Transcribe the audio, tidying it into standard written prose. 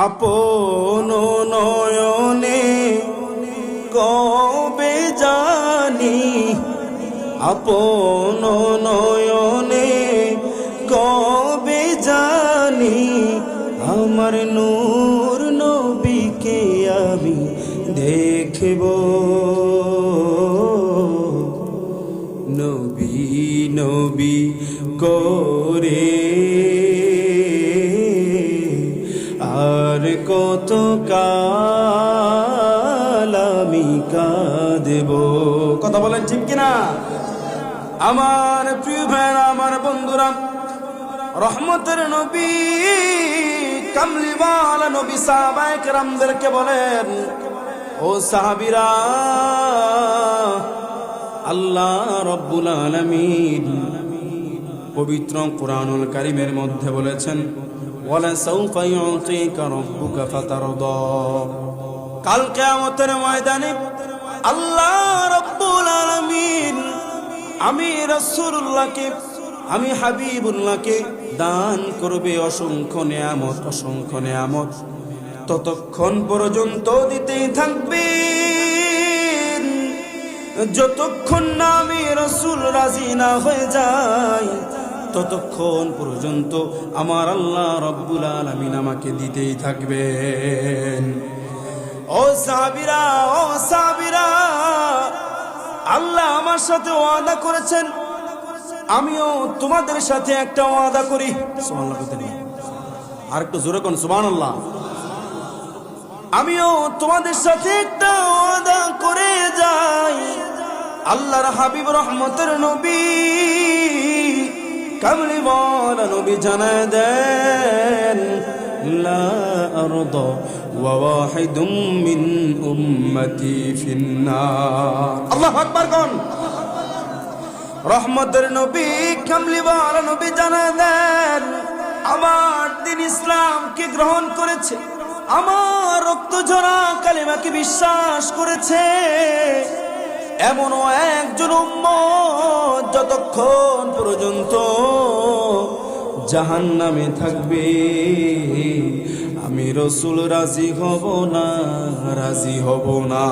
আপন নয়নে কবে জানি, আপন নয়নে কবে জানি, আমার নূর নবীকে আমি দেখব। নবী নবী করে আর কত কাল আমি কাঁদব। কথা বলেন ঠিক কিনা? আমার প্রিয় ভাইরা, আমার বন্ধুরা, রহমতের নবী, কামলিওয়ালা নবী সাহাবায়ে কেরামদেরকে বলেন, ও সাহাবীরা, আল্লাহ রব্বুল আলামিন পবিত্র কুরআনুল কারীমের মধ্যে বলেছেন, ওয়ালা সাউফা ইউতিকা রাব্বুকা ফাতারদা। কাল কিয়ামতের ময়দানে আল্লাহ রব্বুল আলামিন আমি রাসূলুল্লাহকে, আমি হাবিবুল্লাহকে দান করবে অসংখ্য নিয়ামত, অসংখ্য নিয়ামত। ততক্ষণ পর্যন্ত দিতেই থাকবে যতক্ষণ না আমি রাসূল রাজি না হয়ে যাই, ততক্ষণ পর্যন্ত আমার আল্লাহ রব্বুল আলামিন আমাকে দিতেই থাকবেন। ও সাহাবীরা, ও সাহাবীরা, আল্লাহ আমার সাথে ওয়াদা করেছেন, আমিও তোমাদের সাথে একটা ওয়াদা করি। সুবহানাল্লাহ বলতে নেই, আর একটু জোরে কোন সুবহানাল্লাহ। আমিও তোমাদের সাথে একটা ওয়াদা করে যাই। আল্লাহর হাবিব রহমতের নবী, কামলিওয়ালা নবী জানায় দেন, লা আরদা ওয়া ওয়াহিদুম মিন উম্মতি ফিন্নার। আল্লাহু আকবার কোন। রহমতের নবী, কামলিওয়ালা নবী জানায় দেন, আমার দ্বীন ইসলামকে গ্রহণ করেছে, আমার রক্ত ঝরা কালিমাকে বিশ্বাস করেছে এমন একজন উম্মত যতক্ষণ পর্যন্ত জাহান্নামে থাকবে, আমি রাসূল রাজি হব না, রাজি হব না।